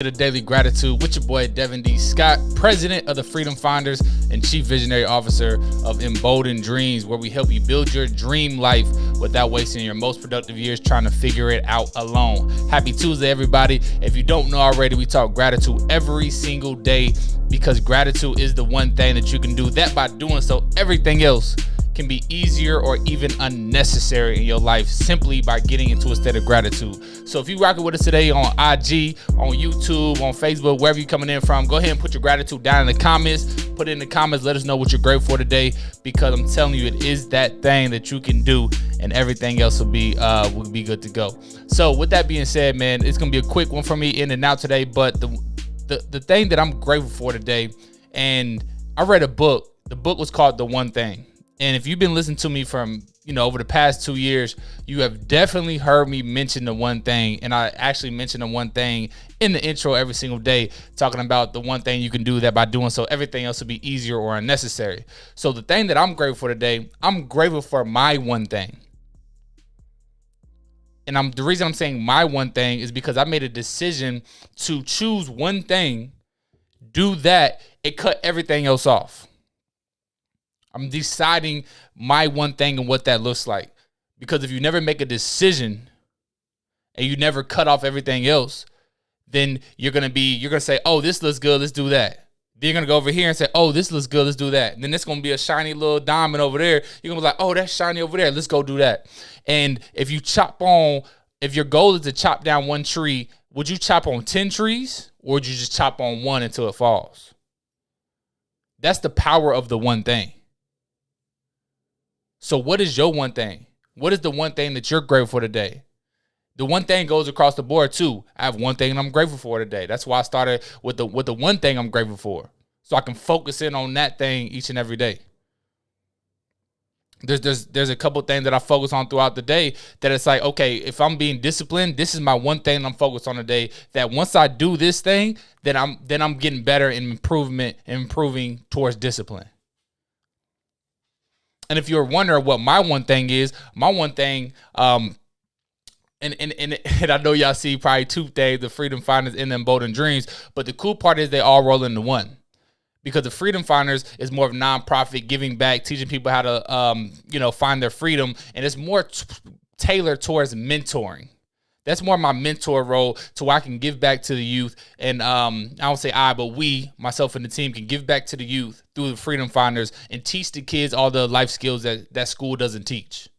The Daily Gratitude with your boy Devin D. Scott, president of the Freedom Finders and chief visionary officer of Emboldened Dreams, where we help you build your dream life without wasting your most productive years trying to figure it out alone. Happy Tuesday, everybody. If you don't know already, we talk gratitude every single day because gratitude is the one thing that you can do. That by doing so, everything else can be easier or even unnecessary in your life simply by getting into a state of gratitude. So if you rocking with us today on IG, on YouTube, on Facebook, wherever you're coming in from, go ahead and put your gratitude down in the comments. Put it in the comments. Let us know what you're grateful for today, because I'm telling you, it is that thing that you can do, and everything else will be good to go. So with that being said, man, it's gonna be a quick one for me in and out today. But the thing that I'm grateful for today, and I read a book. The book was called The One Thing. And if you've been listening to me from, over the past 2 years, you have definitely heard me mention the one thing. And I actually mention the one thing in the intro every single day, talking about the one thing you can do that by doing so, everything else will be easier or unnecessary. So the thing that I'm grateful for today, I'm grateful for my one thing. And the reason I'm saying my one thing is because I made a decision to choose one thing, do that, and cut everything else off. I'm deciding my one thing and what that looks like. Because if you never make a decision and you never cut off everything else, then you're gonna say, oh, this looks good, let's do that. Then you're gonna go over here and say, oh, this looks good, let's do that. And then it's gonna be a shiny little diamond over there. You're gonna be like, oh, that's shiny over there, let's go do that. And if your goal is to chop down one tree, would you chop on 10 trees, or would you just chop on one until it falls? That's the power of the one thing. So what is your one thing? What is the one thing that you're grateful for today? The one thing goes across the board too. I have one thing I'm grateful for today. That's why I started with the one thing I'm grateful for, so I can focus in on that thing each and every day. There's a couple things that I focus on throughout the day that it's like, okay, if I'm being disciplined, this is my one thing I'm focused on today. That once I do this thing, then I'm getting better and improving towards discipline. And if you're wondering what my one thing is, my one thing, and I know y'all see probably two things, the Freedom Finders and the Emboldened Dreams, but the cool part is they all roll into one. Because the Freedom Finders is more of a nonprofit, giving back, teaching people how to, find their freedom, and it's more tailored towards mentoring. That's more my mentor role, to where I can give back to the youth. And I don't say I, but we, myself and the team, can give back to the youth through the Freedom Finders and teach the kids all the life skills that school doesn't teach.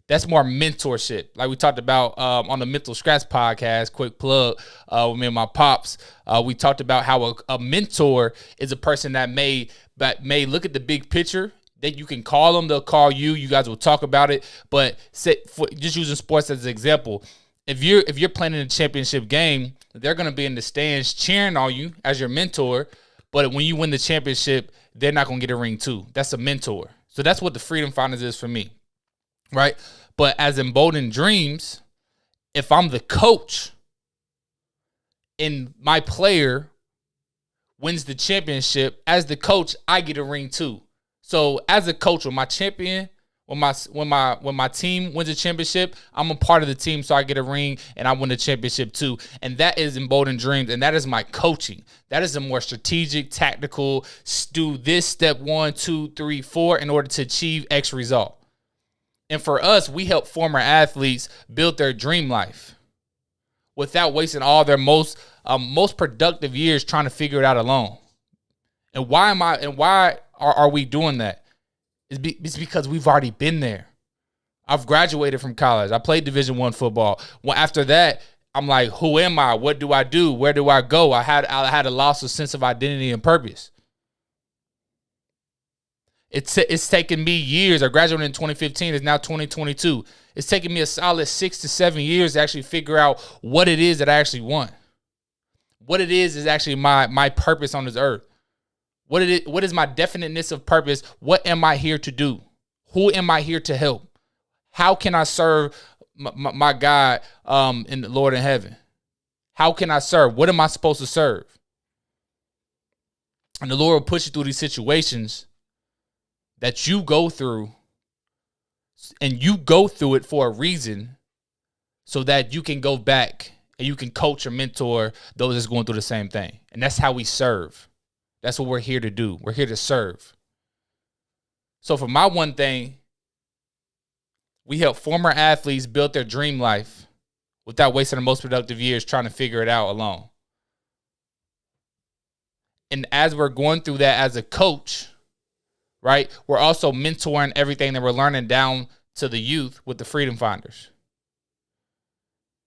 That's more mentorship. Like we talked about on the Mental Scratch podcast, quick plug, with me and my pops. We talked about how a mentor is a person that may look at the big picture. That you can call them, they'll call you. You guys will talk about it. But just using sports as an example, if you're playing in a championship game, they're going to be in the stands cheering on you as your mentor. But when you win the championship, they're not going to get a ring too. That's a mentor. So that's what the Freedom Finders is for me, right? But as Emboldened Dreams, if I'm the coach and my player wins the championship, as the coach, I get a ring too. So as a coach, when my champion, when my team wins a championship, I'm a part of the team, so I get a ring and I win the championship too. And that is Emboldened Dreams, and that is my coaching. That is a more strategic, tactical, do this step 1, 2, 3, 4 in order to achieve X result. And for us, we help former athletes build their dream life without wasting all their most productive years trying to figure it out alone. And why are we doing that? It's because we've already been there. I've graduated from college. I played Division I football. Well, after that, I'm like, who am I? What do I do? Where do I go? I had a loss of sense of identity and purpose. It's taken me years. I graduated in 2015. It's now 2022. It's taken me a solid 6 to 7 years to actually figure out what it is that I actually want. What it is actually my purpose on this earth. What is my definiteness of purpose? What am I here to do? Who am I here to help? How can I serve my God in the Lord in heaven? How can I serve? What am I supposed to serve? And the Lord will push you through these situations that you go through, and you go through it for a reason, so that you can go back and you can coach or mentor those that's going through the same thing. And that's how we serve. That's what we're here to do. We're here to serve. So for my one thing, we help former athletes build their dream life without wasting their most productive years trying to figure it out alone. And as we're going through that as a coach, right, we're also mentoring everything that we're learning down to the youth with the Freedom Finders.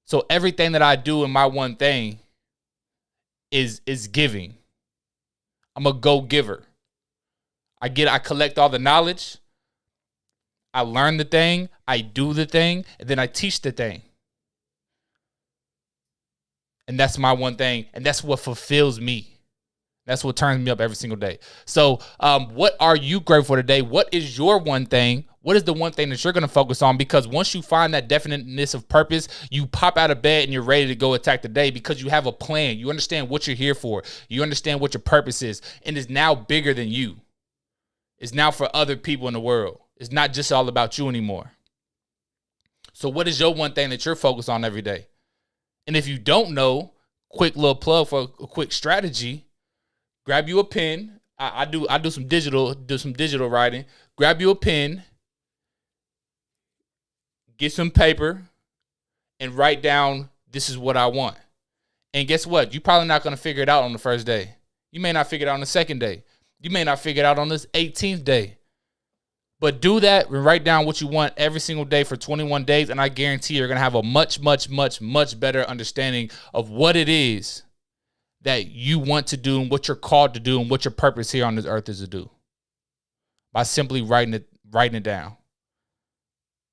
So everything that I do in my one thing is giving. I'm a go-giver. I collect all the knowledge. I learn the thing, I do the thing, and then I teach the thing. And that's my one thing, and that's what fulfills me. That's what turns me up every single day. So what are you grateful for today? What is your one thing? What is the one thing that you're going to focus on? Because once you find that definiteness of purpose, you pop out of bed and you're ready to go attack the day because you have a plan. You understand what you're here for. You understand what your purpose is, and it's now bigger than you. It's now for other people in the world. It's not just all about you anymore. So what is your one thing that you're focused on every day? And if you don't know, quick little plug for a quick strategy, grab you a pen. I do some digital writing. Grab you a pen, get some paper, and write down, this is what I want. And guess what? You're probably not going to figure it out on the first day. You may not figure it out on the second day. You may not figure it out on this 18th day. But do that and write down what you want every single day for 21 days, and I guarantee you're going to have a much, much, much, much better understanding of what it is that you want to do and what you're called to do and what your purpose here on this earth is to do. By simply writing it down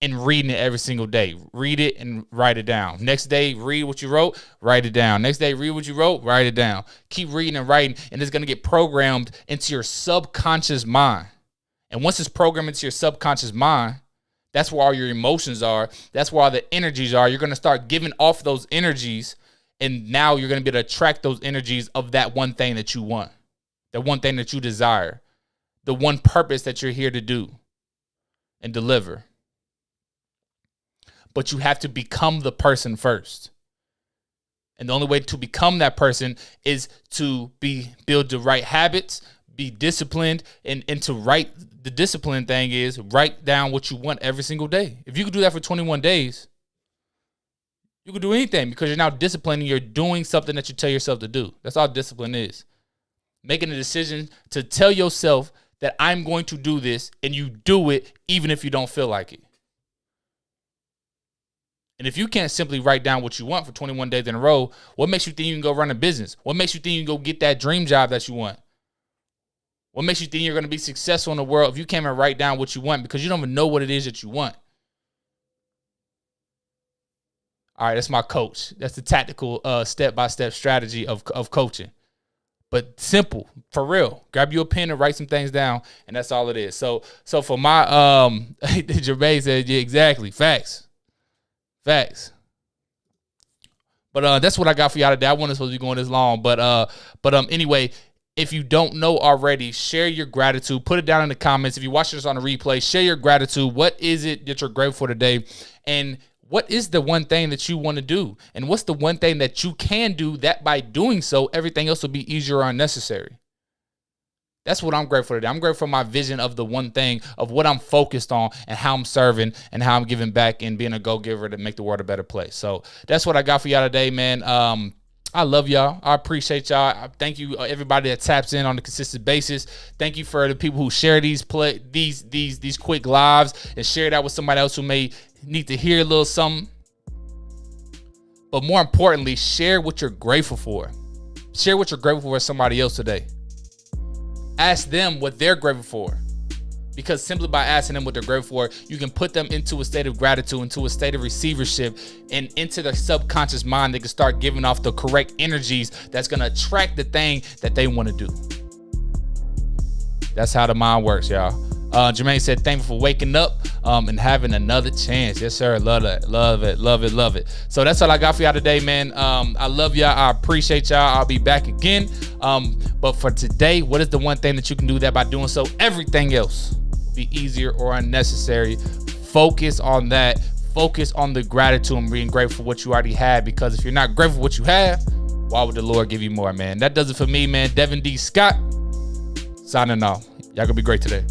and reading it every single day. Read it and write it down. Next day, read what you wrote, write it down. Next day, read what you wrote, write it down. Keep reading and writing, and it's going to get programmed into your subconscious mind. And once it's programmed into your subconscious mind, that's where all your emotions are. That's where all the energies are. You're going to start giving off those energies, and now you're going to be able to attract those energies of that one thing that you want, the one thing that you desire, the one purpose that you're here to do and deliver. But you have to become the person first. And the only way to become that person is to build the right habits, be disciplined, and to write. The discipline thing is write down what you want every single day. If you could do that for 21 days, you could do anything because you're now disciplined and you're doing something that you tell yourself to do. That's all discipline is. Making a decision to tell yourself that I'm going to do this, and you do it even if you don't feel like it. And if you can't simply write down what you want for 21 days in a row, what makes you think you can go run a business? What makes you think you can go get that dream job that you want? What makes you think you're going to be successful in the world if you can't even write down what you want because you don't even know what it is that you want? All right, that's my coach. That's the tactical step-by-step strategy of coaching. But simple, for real. Grab you a pen and write some things down, and that's all it is. So for my Jermaine said, yeah, exactly. Facts. But that's what I got for y'all today. I wasn't supposed to be going this long, but anyway, if you don't know already, share your gratitude. Put it down in the comments. If you're watching this on a replay, share your gratitude. What is it that you're grateful for today? And what is the one thing that you want to do? And what's the one thing that you can do that by doing so, everything else will be easier or unnecessary? That's what I'm grateful for today. I'm grateful for my vision of the one thing, of what I'm focused on and how I'm serving and how I'm giving back and being a go-giver to make the world a better place. So that's what I got for y'all today, man. I love y'all. I appreciate y'all. Thank you, everybody that taps in on a consistent basis. Thank you for the people who share these quick lives and share that with somebody else who may need to hear a little something. But more importantly, share what you're grateful for. Share what you're grateful for with somebody else today. Ask them what they're grateful for. Because simply by asking them what they're grateful for, you can put them into a state of gratitude, into a state of receivership, and into their subconscious mind. They can start giving off the correct energies that's going to attract the thing that they want to do. That's how the mind works, y'all. Jermaine said, thank you for waking up and having another chance. Yes, sir. Love it. Love it. Love it. Love it. So that's all I got for y'all today, man. I love y'all. I appreciate y'all. I'll be back again. But for today, what is the one thing that you can do that by doing so everything else will be easier or unnecessary? Focus on that. focus on the gratitude and being grateful for what you already had, because if you're not grateful for what you have, why would the Lord give you more, man? That does it for me, man. Devin D. Scott signing off. Y'all gonna be great today.